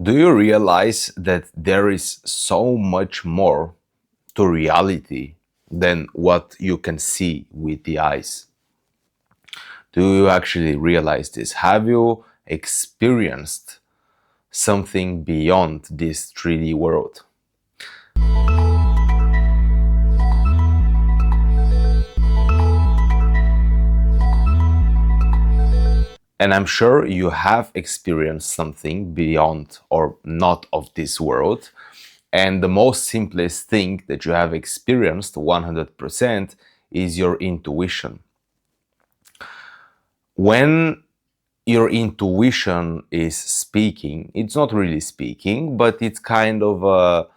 Do you realize that there is so much more to reality than what you can see with the eyes? Do you actually realize this? Have you experienced something beyond this 3D world? And I'm sure you have experienced something beyond or not of this world. And the most simplest thing that you have experienced 100% is your intuition. When your intuition is speaking, it's not really speaking, but it's kind of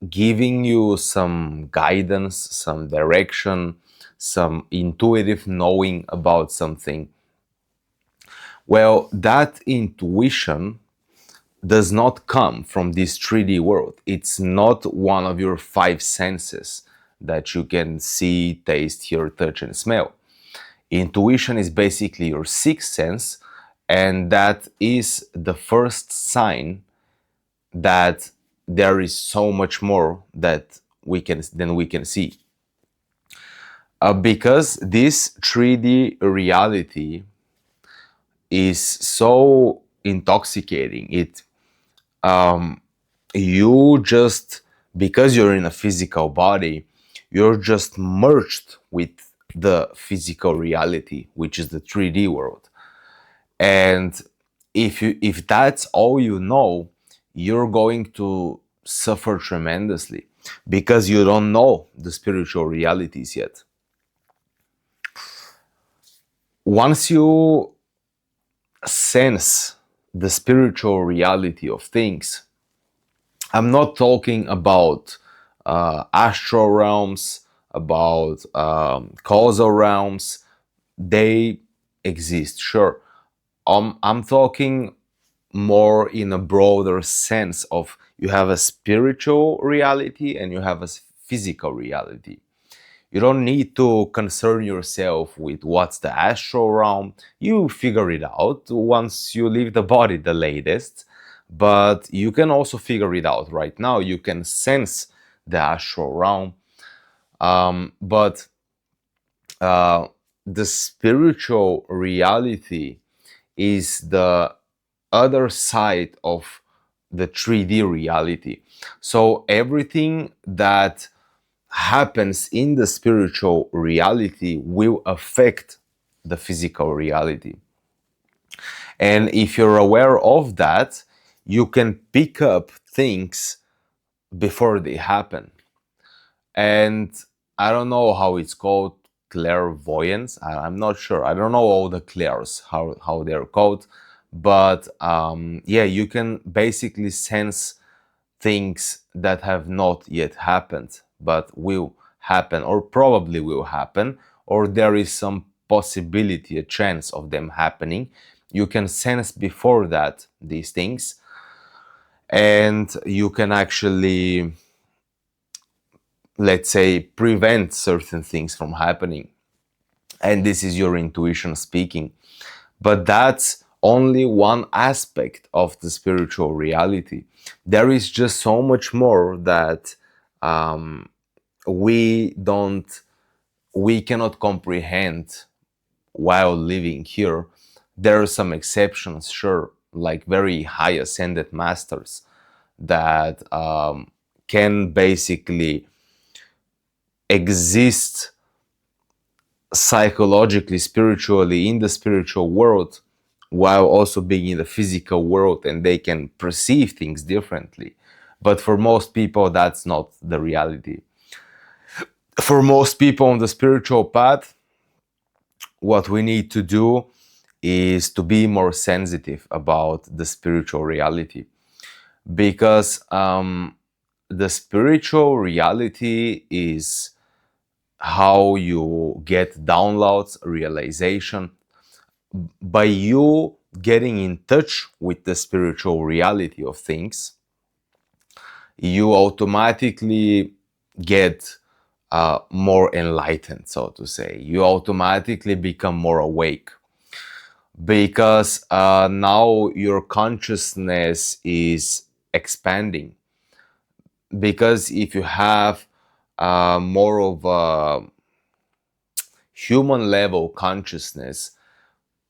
giving you some guidance, some direction, some intuitive knowing about something. Well, that intuition does not come from this 3D world. It's not one of your five senses that you can see, taste, hear, touch, and smell. Intuition is basically your sixth sense, and that is the first sign that there is so much more that than we can see. Because this 3D reality is so intoxicating. You just, because you're in a physical body, you're just merged with the physical reality, which is the 3D world. And if that's all you know, you're going to suffer tremendously because you don't know the spiritual realities yet. Once you sense the spiritual reality of things, I'm not talking about astral realms, about causal realms. They exist, sure. I'm talking more in a broader sense of you have a spiritual reality and you have a physical reality. You don't need to concern yourself with what's the astral realm. You figure it out once you leave the body, the latest. But you can also figure it out right now. You can sense the astral realm. But the spiritual reality is the other side of the 3D reality. So everything that happens in the spiritual reality will affect the physical reality. And if you're aware of that, you can pick up things before they happen. And I don't know how it's called, clairvoyance. I'm not sure. I don't know all the clairs, how they're called. But yeah, you can basically sense things that have not yet happened, but will happen, or probably will happen, or there is some possibility, a chance of them happening. You can sense before that these things, and you can actually, let's say, prevent certain things from happening. And this is your intuition speaking. But that's only one aspect of the spiritual reality. There is just so much more that we cannot comprehend while living here. There are some exceptions, sure, like very high ascended masters that can basically exist psychologically, spiritually in the spiritual world while also being in the physical world, and they can perceive things differently. But for most people, that's not the reality. For most people on the spiritual path, what we need to do is to be more sensitive about the spiritual reality, because the spiritual reality is how you get downloads, realization. By you getting in touch with the spiritual reality of things, you automatically get more enlightened, so to say. You automatically become more awake. because now your consciousness is expanding. Because if you have more of a human level consciousness,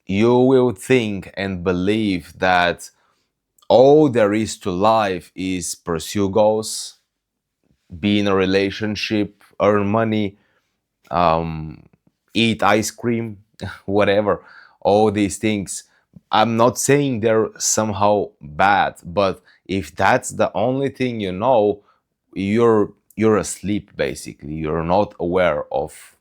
you will think and believe that all there is to life is pursue goals, be in a relationship, earn money, um, eat ice cream, whatever, all these things. I'm not saying they're somehow bad, but if that's the only thing you know, you're asleep basically. You're not aware of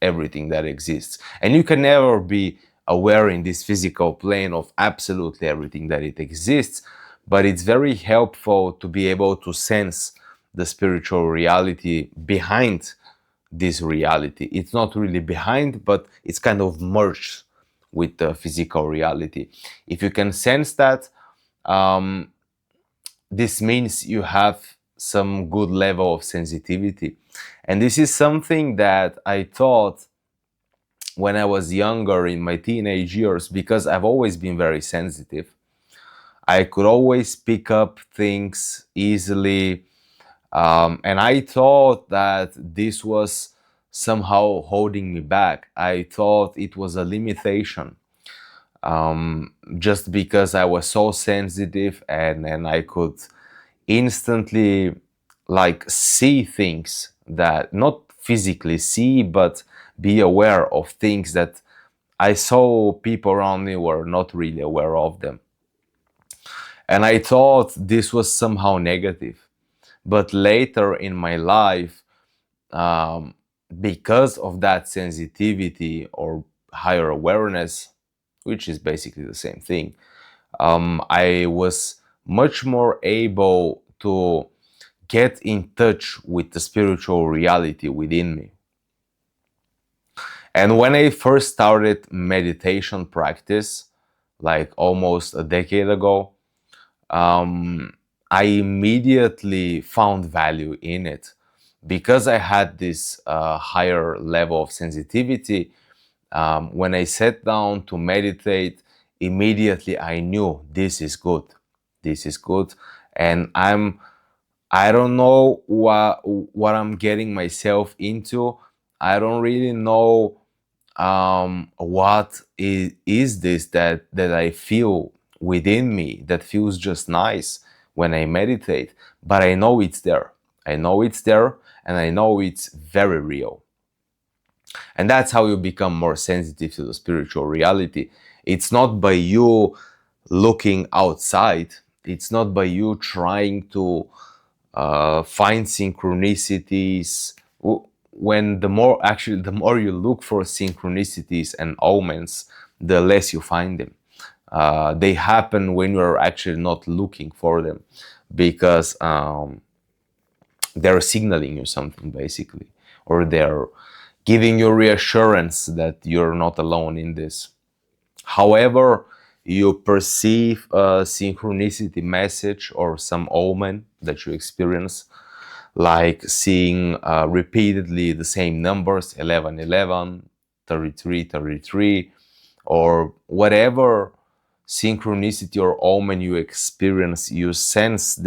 everything that exists. And you can never be aware in this physical plane of absolutely everything that it exists, but it's very helpful to be able to sense the spiritual reality behind this reality. It's not really behind, but it's kind of merged with the physical reality. If you can sense that, um, this means you have some good level of sensitivity. And this is something that I thought when I was younger in my teenage years, because I've always been very sensitive. I could always pick up things easily. And I thought that this was somehow holding me back. I thought it was a limitation, just because I was so sensitive, and I could instantly like see things that not physically see, but be aware of things that I saw people around me were not really aware of them. And I thought this was somehow negative. But later in my life, um, because of that sensitivity or higher awareness, which is basically the same thing, I was much more able to get in touch with the spiritual reality within me. And when I first started meditation practice, like almost a decade ago, um, I immediately found value in it because I had this higher level of sensitivity. When I sat down to meditate, immediately I knew this is good. This is good, and I don't know what I'm getting myself into. I don't really know what is this that I feel within me that feels just nice when I meditate, but I know it's there. I know it's there, and I know it's very real. And that's how you become more sensitive to the spiritual reality. It's not by you looking outside, it's not by you trying to find synchronicities. When the more actually the more you look for synchronicities and omens, the less you find them. They happen when you're actually not looking for them, because they're signaling you something basically, or they're giving you reassurance that you're not alone in this. However, you perceive a synchronicity message or some omen that you experience, like seeing repeatedly the same numbers, 11, 11, 33, 33, or whatever synchronicity or omen you experience, you sense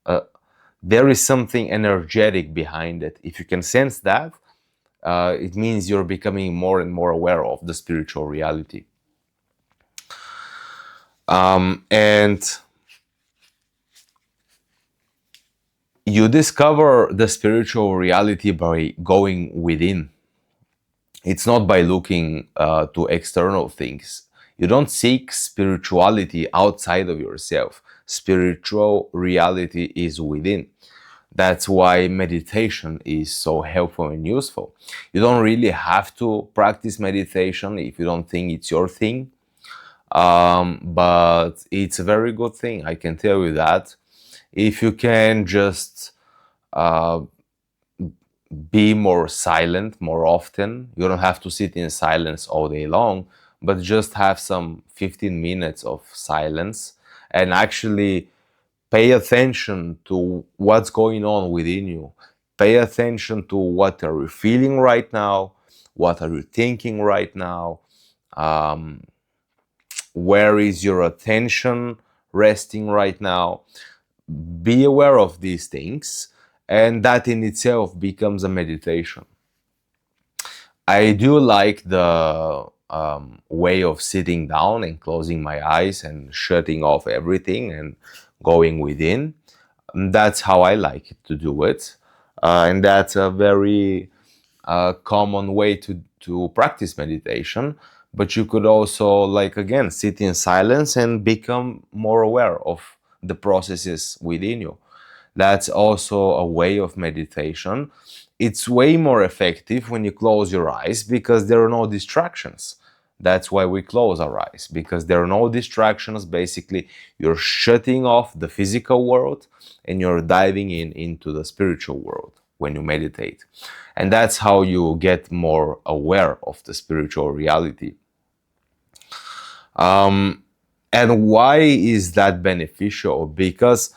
uh, there is something energetic behind it. If you can sense that, it means you're becoming more and more aware of the spiritual reality. And you discover the spiritual reality by going within. It's not by looking to external things. You don't seek spirituality outside of yourself. Spiritual reality is within. That's why meditation is so helpful and useful. You don't really have to practice meditation if you don't think it's your thing. But it's a very good thing, I can tell you that. If you can just uh, be more silent more often. You don't have to sit in silence all day long, but just have some 15 minutes of silence and actually pay attention to what's going on within you. Pay attention to what are you feeling right now, what are you thinking right now, um, where is your attention resting right now. Be aware of these things, and that in itself becomes a meditation. I do like the way of sitting down and closing my eyes and shutting off everything and going within. That's how I like to do it. And that's a very common way to practice meditation. But you could also, like, again, sit in silence and become more aware of the processes within you. That's also a way of meditation. It's way more effective when you close your eyes because there are no distractions. That's why we close our eyes, because there are no distractions. Basically, you're shutting off the physical world and you're diving into the spiritual world when you meditate. And that's how you get more aware of the spiritual reality. And why is that beneficial? Because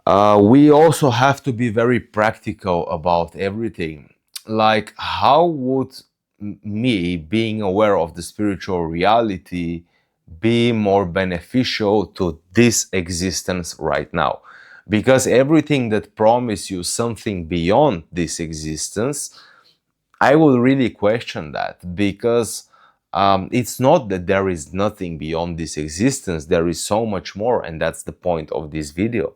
we also have to be very practical about everything. Like, how would me being aware of the spiritual reality be more beneficial to this existence right now? Because everything that promises you something beyond this existence, I will really question that, because it's not that there is nothing beyond this existence, there is so much more, and that's the point of this video.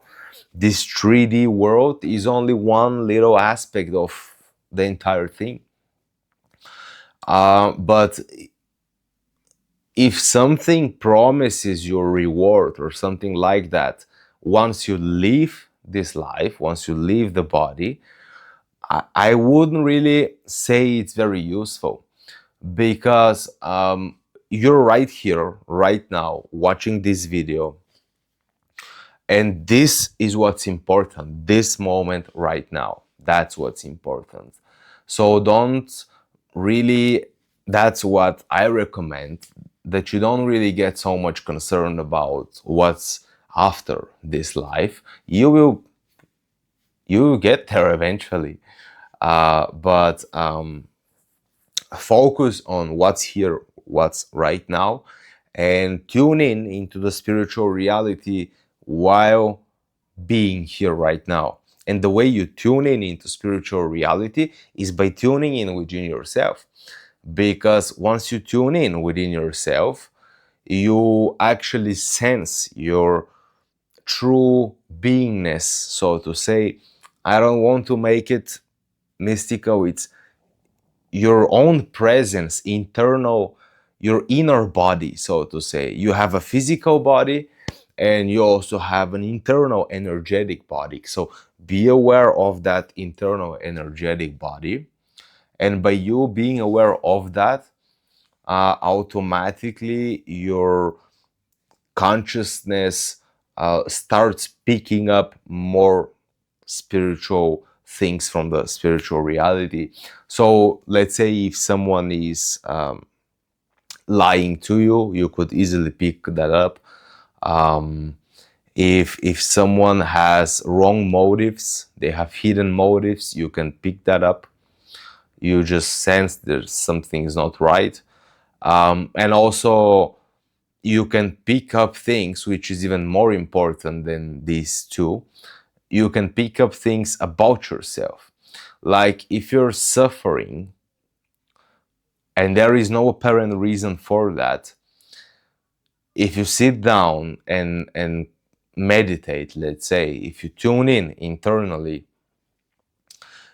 This 3D world is only one little aspect of the entire thing. But if something promises you a reward or something like that, once you leave this life, once you leave the body, I wouldn't really say it's very useful, because you're right here, right now, watching this video. And this is what's important, this moment right now. That's what's important. So don't really, that's what I recommend, that you don't really get so much concerned about what's after this life. You will get there eventually. But focus on what's here, what's right now, and tune in into the spiritual reality while being here right now. And the way you tune in into spiritual reality is by tuning in within yourself. Because once you tune in within yourself, you actually sense your true beingness, so to say. I don't want to make it mystical. It's your own presence, internal, your inner body, so to say. You have a physical body and you also have an internal energetic body. So be aware of that internal energetic body. And by you being aware of that, automatically your consciousness starts picking up more spiritual things from the spiritual reality. So let's say if someone is lying to you, you could easily pick that up. If someone has wrong motives, they have hidden motives, you can pick that up. You just sense there's something is not right. And also you can pick up things, which is even more important than these two. You can pick up things about yourself. Like, if you're suffering and there is no apparent reason for that, if you sit down and meditate, let's say, if you tune in internally,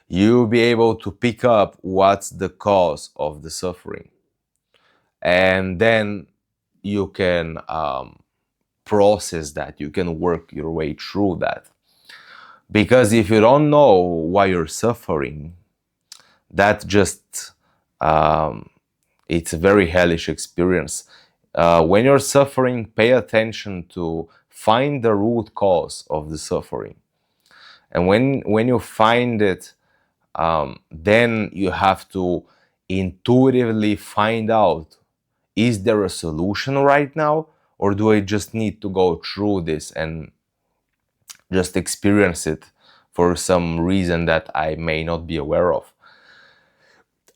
you'll be able to pick up what's the cause of the suffering. And then you can process that, you can work your way through that. Because if you don't know why you're suffering, that just it's a very hellish experience. When you're suffering, pay attention to find the root cause of the suffering. And when you find it, then you have to intuitively find out, is there a solution right now, or do I just need to go through this and just experience it for some reason that I may not be aware of?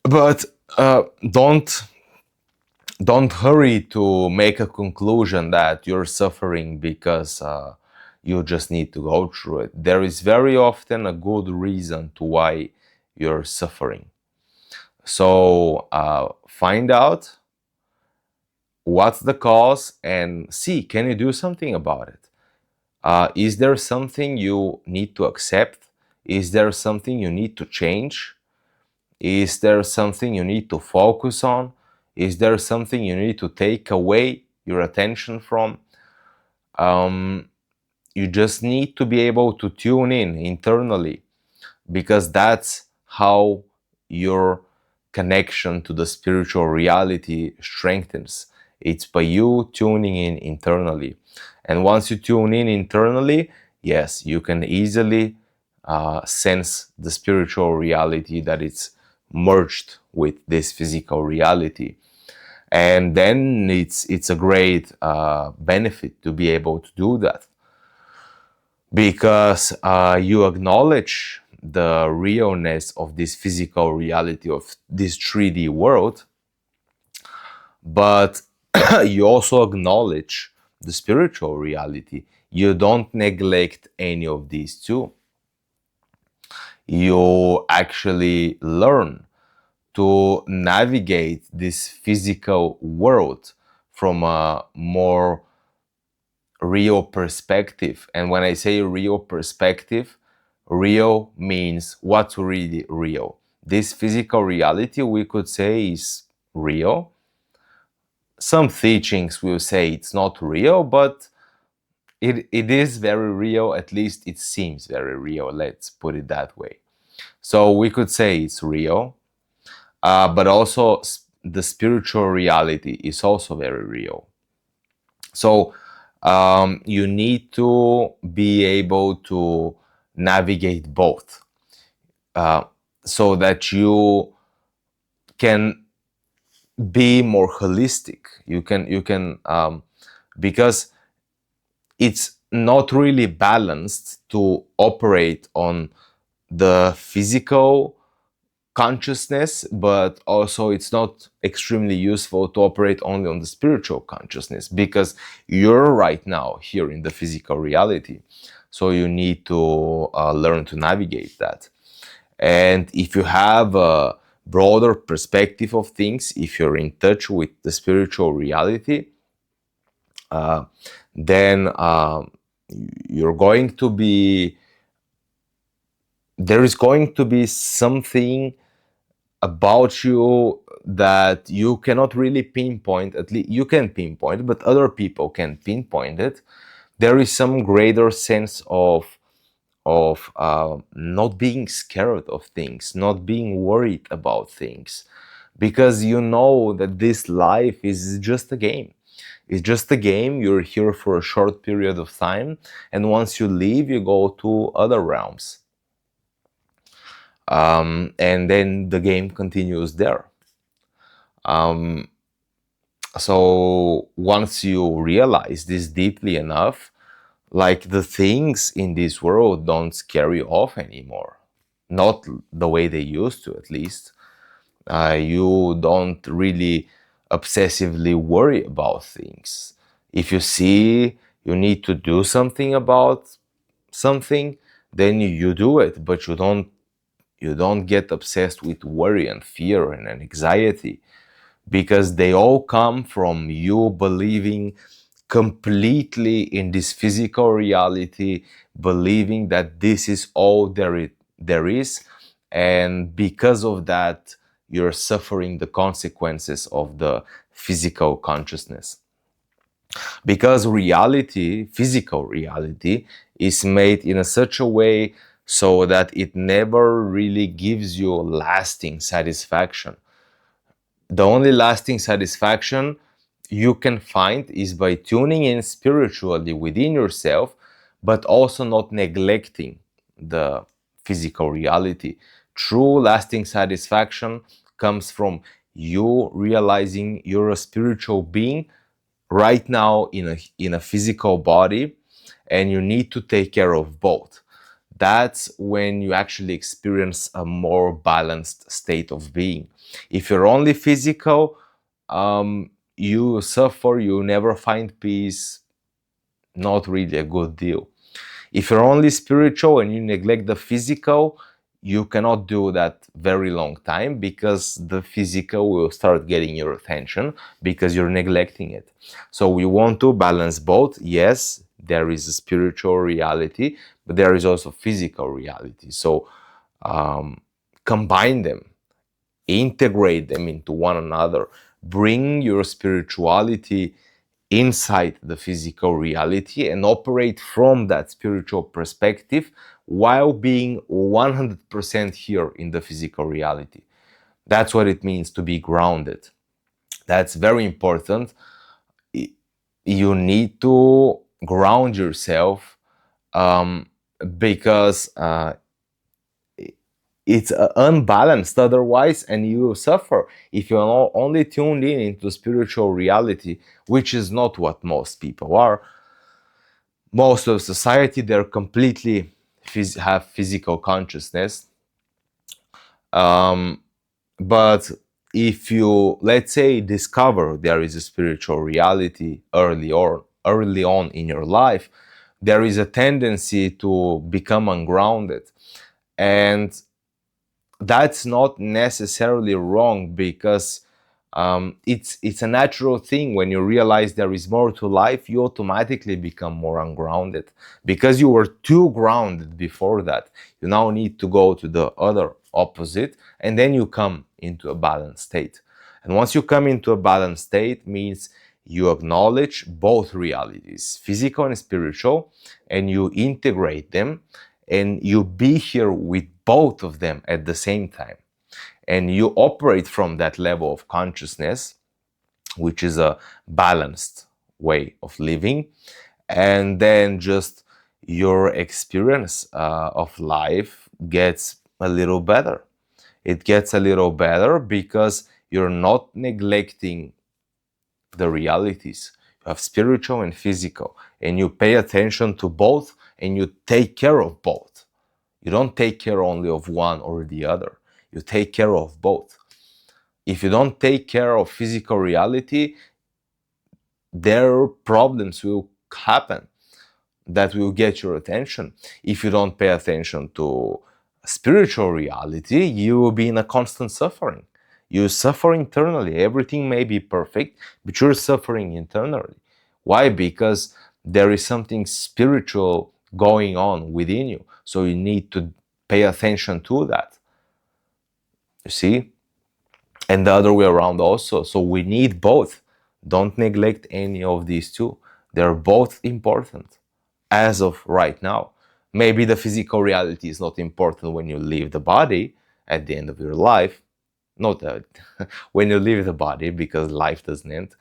But don't don't hurry to make a conclusion that you're suffering because you just need to go through it. There is very often a good reason to why you're suffering. So find out what's the cause and see, can you do something about it? Is there something you need to accept? Is there something you need to change? Is there something you need to focus on? Is there something you need to take away your attention from? Um, you just need to be able to tune in internally, because that's how your connection to the spiritual reality strengthens. It's by you tuning in internally. And once you tune in internally, yes, you can easily sense the spiritual reality that it's merged with this physical reality. And then it's a great benefit to be able to do that, because you acknowledge the realness of this physical reality of this 3D world, but you also acknowledge the spiritual reality. You don't neglect any of these two. You actually learn to navigate this physical world from a more real perspective. And when I say real perspective, real means what's really real. This physical reality, we could say, is real. Some teachings will say it's not real, but it is very real. At least it seems very real. Let's put it that way. So we could say it's real, but also the spiritual reality is also very real. So you need to be able to navigate both, uh, so that you can be more holistic. You can because it's not really balanced to operate on the physical consciousness, but also it's not extremely useful to operate only on the spiritual consciousness, because you're right now here in the physical reality. So you need to learn to navigate that. And if you have a broader perspective of things, if you're in touch with the spiritual reality, uh, then you're going to be there is going to be something about you that you cannot really pinpoint. At least you can pinpoint, but other people can pinpoint it. There is some greater sense of not being scared of things, not being worried about things, because you know that this life is just a game. It's just a game. You're here for a short period of time, and once you leave, you go to other realms, and then the game continues there. Um, so once you realize this deeply enough, like, the things in this world don't scare you off anymore, not the way they used to, at least. You don't really obsessively worry about things. If you see you need to do something about something, then you do it, but you don't get obsessed with worry and fear and anxiety, because they all come from you believing completely in this physical reality, believing that this is all there is, and because of that, you're suffering the consequences of the physical consciousness. Because reality, physical reality, is made in such a way so that it never really gives you lasting satisfaction. The only lasting satisfaction you can find is by tuning in spiritually within yourself, but also not neglecting the physical reality. True lasting satisfaction comes from you realizing you're a spiritual being right now in a physical body, and you need to take care of both. That's when you actually experience a more balanced state of being. If you're only physical, um, you suffer, you never find peace. Not really a good deal. If you're only spiritual and you neglect the physical, you cannot do that very long time, because the physical will start getting your attention because you're neglecting it. So we want to balance both. Yes, there is a spiritual reality, but there is also physical reality. So combine them, integrate them into one another, bring your spirituality inside the physical reality and operate from that spiritual perspective while being 100% here in the physical reality. That's what it means to be grounded. That's very important. You need to ground yourself, because it's unbalanced otherwise, and you will suffer if you're only tuned in into spiritual reality, which is not what most people are. Most of society, they're completely have physical consciousness. But if you, let's say, discover there is a spiritual reality early on in your life, there is a tendency to become ungrounded. And that's not necessarily wrong, because it's a natural thing. When you realize there is more to life, you automatically become more ungrounded, because you were too grounded before that. You now need to go to the other opposite, and then you come into a balanced state. And once you come into a balanced state, means you acknowledge both realities, physical and spiritual, and you integrate them, and you be here with both of them at the same time. And you operate from that level of consciousness, which is a balanced way of living. And then just your experience of life gets a little better. It gets a little better because you're not neglecting the realities. You have spiritual and physical, and you pay attention to both, and you take care of both. You don't take care only of one or the other. You take care of both. If you don't take care of physical reality, their problems will happen that will get your attention. If you don't pay attention to spiritual reality, you will be in a constant suffering. You suffer internally. Everything may be perfect, but you're suffering internally. Why? Because there is something spiritual going on within you. So you need to pay attention to that. You see? And the other way around also. So we need both. Don't neglect any of these two. They're both important as of right now. Maybe the physical reality is not important when you leave the body at the end of your life. Not that when you leave the body, because life doesn't end.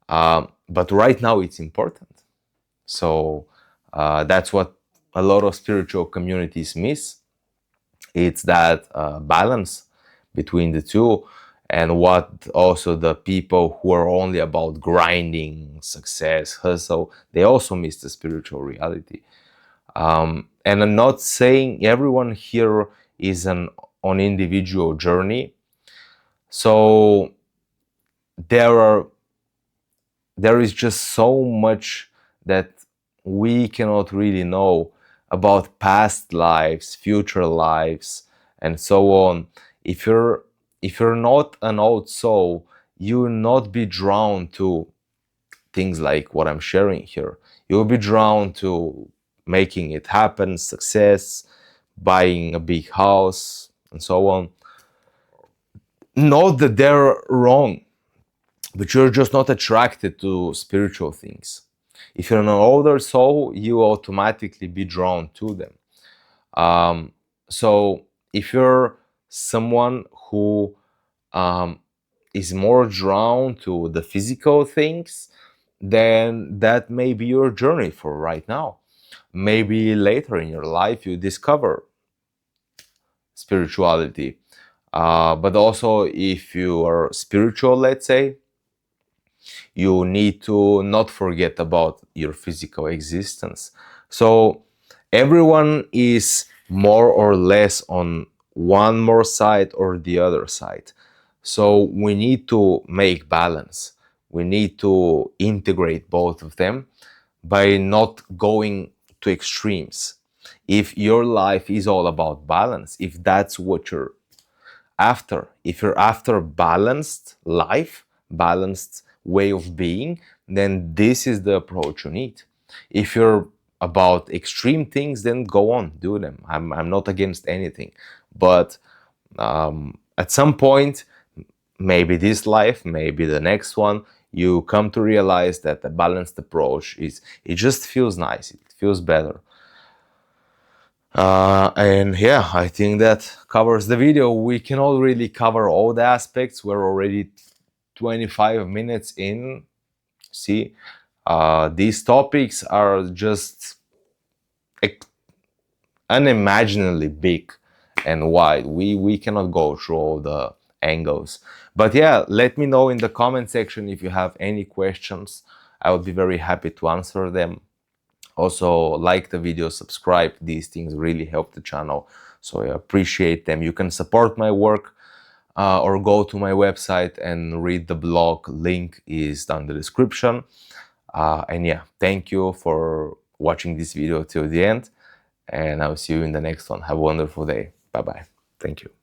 But right now it's important. So that's what a lot of spiritual communities miss. It's that balance between the two, and what also the people who are only about grinding, success, hustle, they also miss the spiritual reality. And I'm not saying everyone here is on individual journey. So there is just so much that we cannot really know about past lives, future lives, and so on. If you're not an old soul, you will not be drawn to things like what I'm sharing here. You will be drawn to making it happen, success, buying a big house, and so on. Not that they're wrong, but you're just not attracted to spiritual things. If you're an older soul, you automatically be drawn to them. So if you're someone who is more drawn to the physical things, then that may be your journey for right now. Maybe later in your life you discover spirituality. But also, if you are spiritual, let's say, you need to not forget about your physical existence. So everyone is more or less on one more side or the other side. So we need to make balance. we need to integrate both of them by not going to extremes. If your life is all about balance, if that's what you're after, if you're after balanced life, balanced way of being, then this is the approach you need. If you're about extreme things, then go on, do them. I'm not against anything, but at some point, maybe this life, maybe the next one, you come to realize that the balanced approach is, it just feels nice, it feels better. And yeah, I think that covers the video. We cannot really cover all the aspects. We're already 25 minutes in. See, these topics are just unimaginably big and wide. We cannot go through all the angles. But yeah, let me know in the comment section if you have any questions. I would be very happy to answer them. Also, like the video, subscribe. These things really help the channel, so I appreciate them. You can support my work or go to my website and read the blog. Link is down in the description. And yeah, thank you for watching this video till the end, and I'll see you in the next one. Have a wonderful day. Bye bye. Thank you.